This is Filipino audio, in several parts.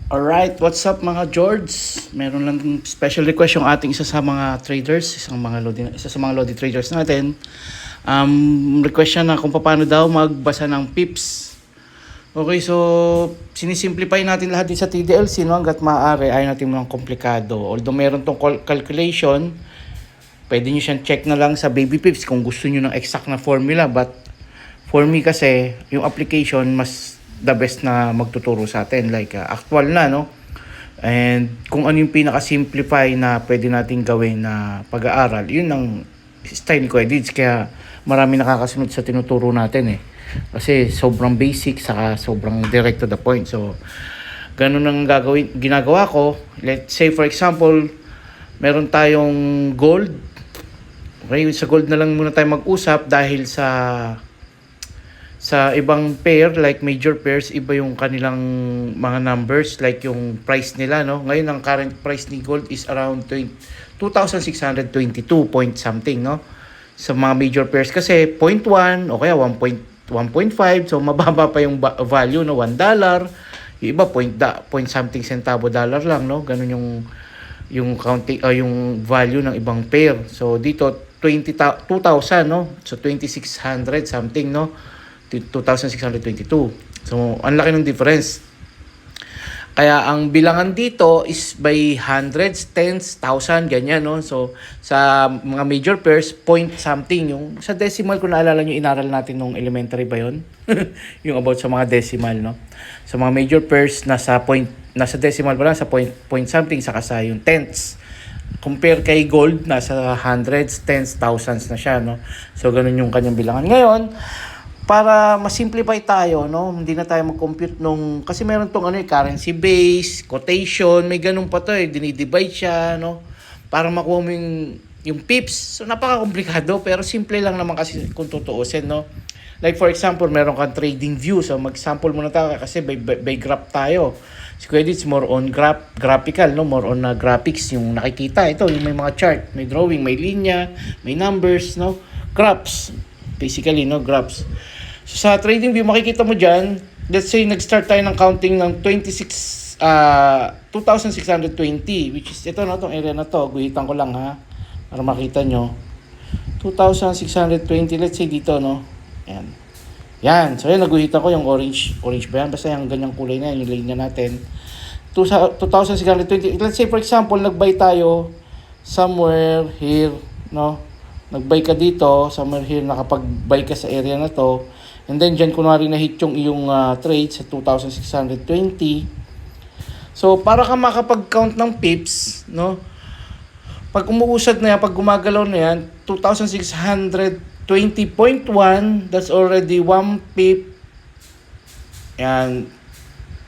Alright, what's up mga George? Meron lang special request yung ating isa sa mga traders, isa sa mga Lodi traders natin. Request niya na kung paano daw magbasa ng pips. Okay, so sinisimplify natin lahat din sa TDLC, no? Hanggat maaari, ayaw natin mga komplikado. Although meron tong calculation, pwede nyo siyang check na lang sa baby pips kung gusto nyo ng exact na formula. But for me kasi, yung application mas the best na magtuturo sa atin, like actual na, no? And kung ano yung pinaka-simplify na pwede nating gawin na pag-aaral, yun ang style ni Kuya Dids. Kaya marami nakakasunod sa tinuturo natin kasi sobrang basic saka sobrang direct to the point. So ganun ang ginagawa ko. Let's say for example, meron tayong gold. Okay, sa gold na lang muna tayo mag-usap dahil sa ibang pair, like major pairs, iba yung kanilang mga numbers, like yung price nila, no? Ngayon, ang current price ni gold is around 2,622 point something, no? Sa mga major pairs kasi 0.1 o kaya 1.5, so mababa pa yung value, no? $1. Yung iba, point something centavo dollar lang, no? Ganun yung counting, yung value ng ibang pair. So dito, 2,000, no? So 2,600 something, no? 2,622. So, ang laki ng difference. Kaya ang bilangan dito is by hundreds, tens, thousand, ganyan, no? So, sa mga major pairs, point something. Yung sa decimal, kung naalala nyo, inaral natin nung elementary ba yun? Yung about sa mga decimal, no? Sa mga major pairs, nasa decimal pa lang, sa point something, saka sa yung tenths. Compare kay gold, nasa hundreds, tens, thousands na siya, no? So, ganun yung kanyang bilangan. Ngayon, para ma-simplify tayo, no? Hindi na tayo mag-compute kasi meron tong currency base, quotation, may ganun pa to dinidivide siya, no? Para makuha mo yung pips. So napaka-komplikado pero simple lang naman kasi kung tutuusin, no? Like for example, meron kang trading view. So mag-sample muna tayo kasi by graph tayo. Si Kuya Dids more on graphical, no? More on graphics yung nakikita. Ito, yung may mga chart, may drawing, may linya, may numbers, no? Graphs. Basically, no? Graphs. So, sa trading view, makikita mo dyan, let's say, nag-start tayo ng counting ng 2,620, which is ito, no? Itong area na to. Guhitan ko lang, ha? Para makita nyo. 2,620, let's say dito, no? Ayan. Yan. So, yan, naguhitan ko yung orange. Orange ba yan? Basta yung ganyang kulay na, yung linya natin. 2,620. Let's say, for example, nag-buy tayo somewhere here, no? Nag-buy ka dito, somewhere here, nakapag-buy ka sa area na to. And then, dyan kunwari na-hit yung iyong trade sa 2,620. So, para ka makapag-count ng pips, no? Pag umuusad na yan, pag gumagalaw na yan, 2,620.1, that's already 1 pip. Yan.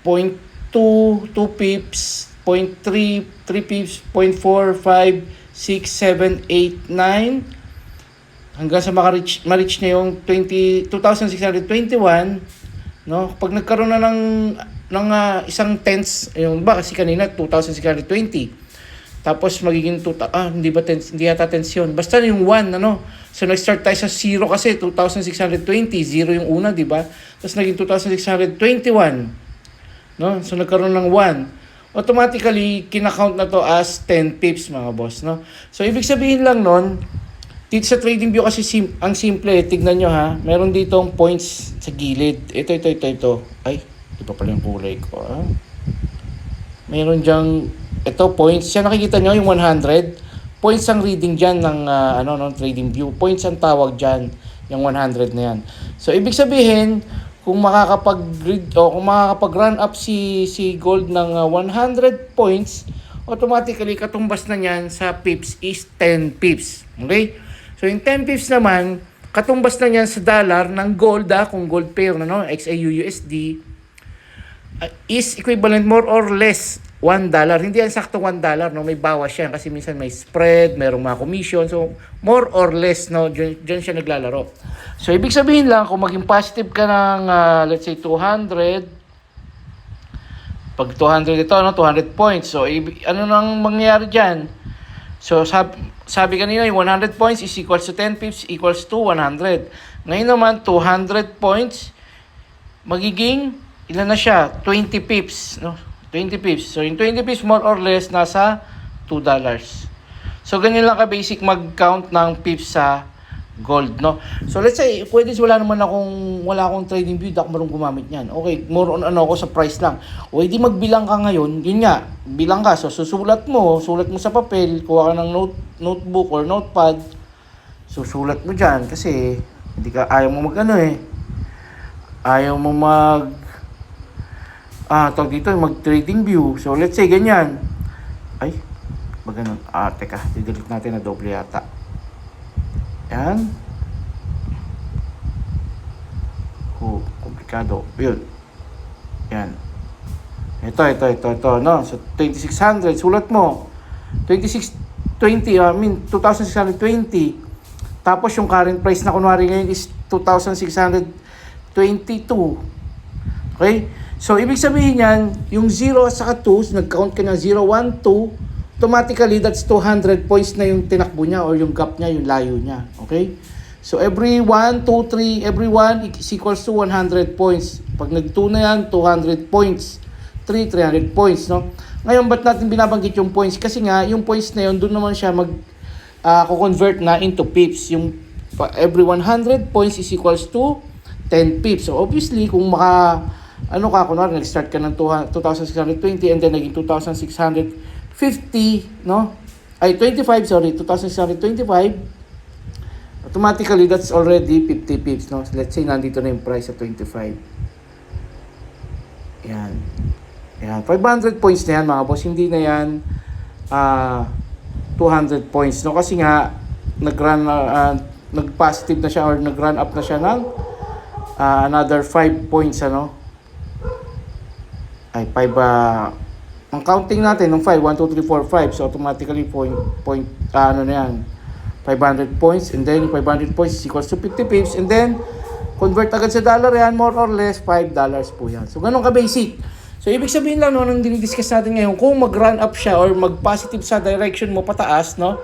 0.2, 2 pips, 0.3, 3 pips, 0.4, 5, 6, 7, 8, 9, hanggang sa ma-reach niya yung 2,621, no? Pag nagkaroon na ng isang tenths, yung ba kasi kanina 2,620. Tapos magiging hindi yata tenths yun. Basta yung 1, ano? So nag-start tayo sa 0 kasi 2,620, 0 yung una, di ba? Tapos naging 2,621. No? So nagkaroon ng 1. Automatically kina-count na to as 10 pips, mga boss, no? So ibig sabihin lang nun, dito sa trading view kasi ang simple, tignan nyo, ha. Meron ditong points sa gilid. Ito. Ay, iba pala yung kulay ko, ha. Meron dyang, ito points. Yan nakikita nyo, yung 100. Points ang reading dyan ng trading view. Points ang tawag dyan, yung 100 na yan. So, ibig sabihin, kung makakapag-read o kung makakapag-run up si gold ng 100 points, automatically katumbas na niyan sa pips is 10 pips. Okay? So, yung 10 pips naman, katumbas na niyan sa dollar ng gold, kung gold pair, XAU-USD, is equivalent more or less $1. Hindi yan sakto $1, no? May bawas yan kasi minsan may spread, mayroong mga commission. So, more or less, no? Diyan siya naglalaro. So, ibig sabihin lang, kung maging positive ka ng, let's say, 200, pag 200 ito, 200 points. So, ano nang mangyayari dyan? So, sabi kanina, yung 100 points is equals to 10 pips equals to 100. Ngayon naman, 200 points, magiging, ilan na siya? 20 pips. No? 20 pips. So, yung 20 pips more or less nasa $2. So, ganyan lang ka-basic mag-count ng pips sa gold, no? So, let's say, pwede wala akong trading view, di ako marunong gumamit niyan. Okay, more on ako sa price lang. O, hindi magbilang ka ngayon, yun nga, bilang ka. So, susulat mo sa papel, kuha ka ng notebook or notepad, susulat mo dyan kasi ayaw mo mag-trading view. So, let's say, ganyan. Ay, ganun. Teka, didelete natin na doble yata. Yan. Komplikado. Yun. Yan. Ito, no? So, 2,600. Sulat mo. 2,620. 2,620. Tapos, yung current price na kunwari ngayon is 2,622. Okay? So, ibig sabihin yan, yung 0 at saka 2, nag-count ka ng 0, 1, 2, automatically, that's 200 points na yung tinakbo niya or yung gap niya, yung layo niya. Okay? So, every 1, 2, 3, every 1 is equals to 100 points. Pag nag-2 na yan, 200 points. 3, 300 points, no? Ngayon, ba't natin binabanggit yung points? Kasi nga, yung points na yun, doon naman siya convert na into pips. Yung every 100 points is equals to 10 pips. So, obviously, kung kunwari, nag-start ka ng 2,620 and then naging 2,650, no? 2,625, automatically, that's already 50 pips, no? So, let's say, nandito na yung price sa 25. Yan. 500 points na yan, mga boss. Hindi na yan 200 points, no? Kasi nga, nag-positive na siya or nag-run up na siya ng another 5 points, ano? Ang counting natin ng 5, 1, 2, 3, 4, 5. So, automatically, na yan, 500 points. And then, 500 points is equals to 50 pips. And then, convert agad sa dollar yan, more or less, $5 po yan. So, ganun ka-basic. So, ibig sabihin lang, no, nung dinidiscuss natin ngayon, kung mag-run up siya or mag-positive sa direction mo pataas, no,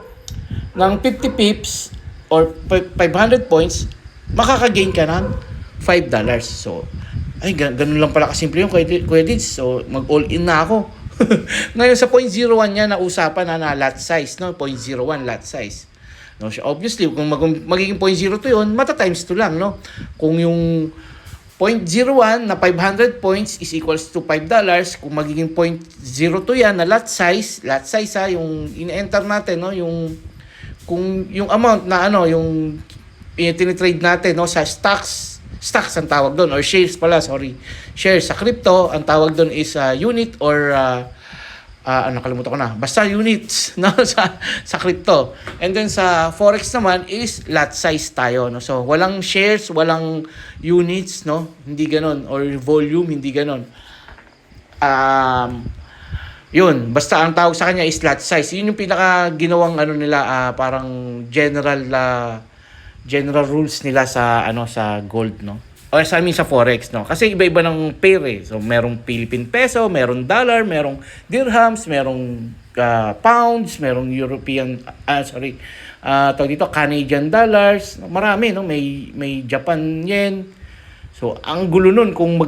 ng 50 pips or 500 points, makaka-gain ka ng $5. So, ganun lang pala kasimple yung Kuya Dids. So, mag-all-in na ako. Ngayon, sa 0.01 niya, nausapan na lot size, no? 0.01 lot size. No, obviously, kung magiging 0.02 yun, times 2 lang, no? Kung yung 0.01 na 500 points is equals to $5, kung magiging 0.02 yan na lot size yung in-enter natin, no? Kung yung amount na yung tinitrade natin, no, sa stocks ang tawag doon, or shares pala, shares sa crypto, ang tawag doon is unit or nakalimutan ko na, basta units, no, sa crypto. And then sa forex naman is lot size tayo, no. So walang shares, walang units, no, hindi ganoon, or volume, hindi ganoon. Yun, basta ang tawag sa kanya is lot size. Yun yung pinaka ginawang nila, parang general rules nila sa sa gold, no, o sa forex, no, kasi iba-iba ng pair So merong Philippine peso, merong dollar, merong dirhams, merong pounds, merong European tawag dito Canadian dollars, marami, no, may Japan yen. So ang gulo nun kung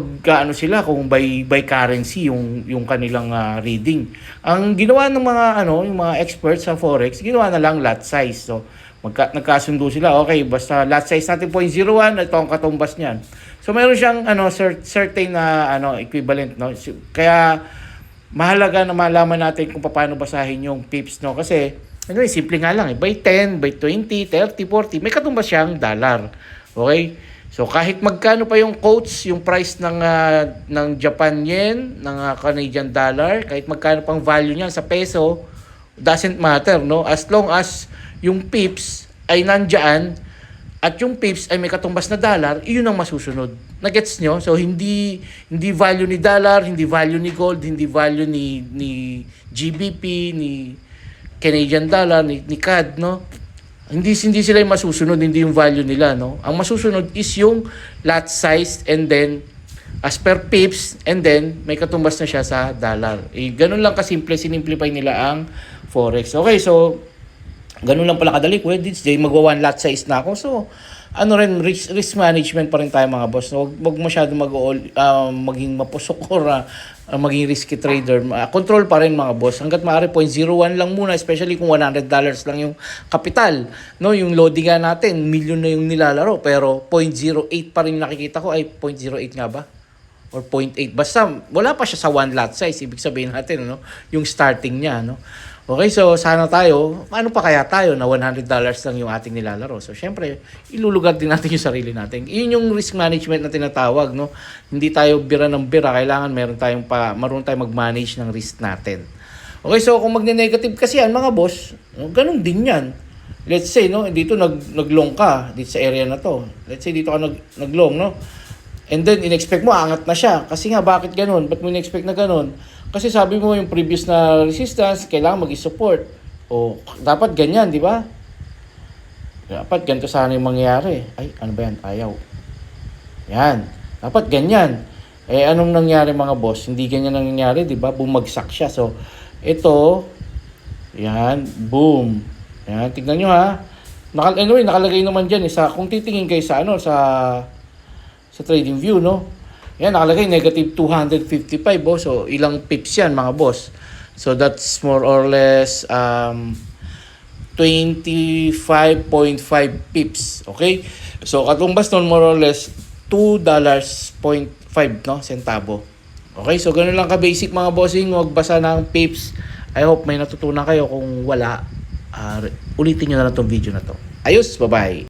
sila, kung by currency yung kanilang reading. Ang ginawa ng mga yung mga experts sa forex, ginawa na lang lot size. So nagkasundo sila, okay, basta lot size natin 0.01, ito ang katumbas niyan. So mayroon siyang certain na equivalent, no. Kaya mahalaga na malaman natin kung paano basahin yung pips, no, kasi simple nga lang, by 10, by 20, 30, 40, may katumbas siyang dollar. Okay? So kahit magkano pa yung quotes, yung price ng Japan yen, ng Canadian dollar, kahit magkano pang value niyan sa peso, doesn't matter, no, as long as yung pips ay nandyan at yung pips ay may katumbas na dollar, iyon ang masusunod. Nagets nyo? So hindi value ni dollar, hindi value ni gold, hindi value ni GBP, ni Canadian dollar, ni CAD, no? Hindi sila yung masusunod, hindi yung value nila, no? Ang masusunod is yung lot size and then as per pips and then may katumbas na siya sa dollar. Ganun lang kasimple, sinimplify nila ang forex. Okay, so ganun lang pala kadali, Kuya Dids. Magwa one lot size na ako. So, ano rin, risk management pa rin tayo mga boss. Wag masyado maging mapusok or maging risky trader. Control pa rin mga boss. Hanggat maaari 0.01 lang muna, especially kung $100 lang yung kapital. No, yung loading natin, million na yung nilalaro, pero 0.08 pa rin nakikita ko. Ay, 0.08 nga ba? Or 0.8. Basta wala pa siya sa one lot size. Ibig sabihin natin, no, yung starting niya, no. Okay, so sana tayo, paano pa kaya tayo na $100 lang yung ating nilalaro? So, syempre, ilulugar din natin yung sarili natin. Yun yung risk management na tinatawag, no? Hindi tayo bira ng bira. Kailangan marunong tayong mag-manage ng risk natin. Okay, so kung magne-negative kasi yan, mga boss, no, ganun din yan. Let's say, no, dito nag-long ka dito sa area na to. Let's say, dito ka nag-long, no? And then, in-expect mo, angat na siya. Kasi nga, bakit ganun? Ba't mo in-expect na ganun? Kasi sabi mo, yung previous na resistance, kailangan mag-support. O, dapat ganyan, di ba? Dapat ganito sana yung mangyayari. Ay, ano ba yan? Ayaw. Yan. Dapat ganyan. Eh, anong nangyari mga boss? Hindi ganyan nangyari, di ba? Bumagsak siya. So, ito, yan, boom. Yan, tignan nyo ha. Anyway, nakalagay naman dyan. Kung titingin kayo sa trading view, no? Yan, nakalagay negative 255, oh. So, ilang pips yan, mga boss. So, that's more or less 25.5 pips. Okay? So, katumbas nun, more or less $2.5, no? Centavo. Okay? So, ganun lang ka-basic, mga bossing. Huwag basa ng pips. I hope may natutunan kayo. Kung wala, ulitin nyo na lang tong video na to. Ayos, bye-bye.